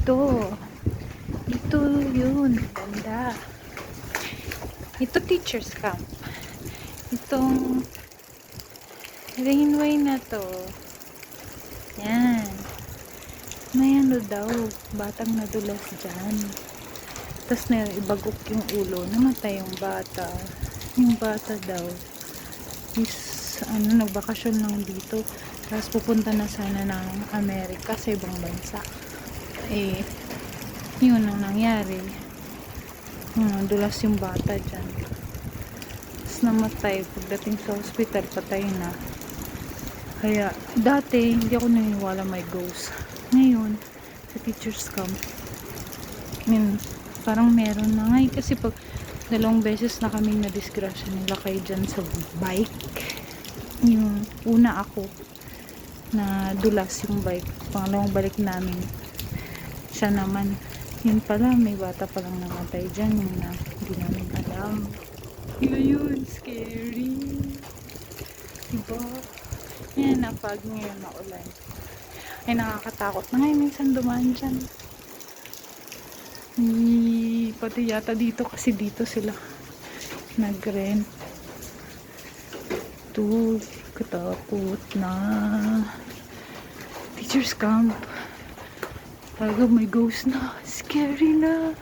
dito. Ito yun. Ganda. Ito teacher's camp. Itong rainway na to. Yan. May ano daw. Batang nadulas dyan. Tapos na ibagok yung ulo. Namatay yung bata. Yung bata daw is nagbakasyon lang dito. Tapos pupunta na sana ng Amerika sa ibang bansa. Yun ang nangyari. Dulas yung bata dyan. Tapos namatay. Pagdating sa hospital, patay na. Kaya, dati, hindi ako naniniwala may ghost. Ngayon, sa teacher's camp, parang meron na ngay. Kasi pag 2 beses na kaming na-disgrasya nila kayo dyan sa bike. Yung una ako, na dulas yung bike. Pangalawang balik namin, siya naman. Yun pala, may bata palang namatay dyan. Yung na, hindi namin alam. Yun, scary. Diba? Yan, napag ngayon na ulan. Ay, nakakatakot na ngayon. Minsan dumaan dyan. Pati yata dito, kasi dito sila nag-rent. Katakot na. Teacher's camp. Talaga may ghost na. Scary na.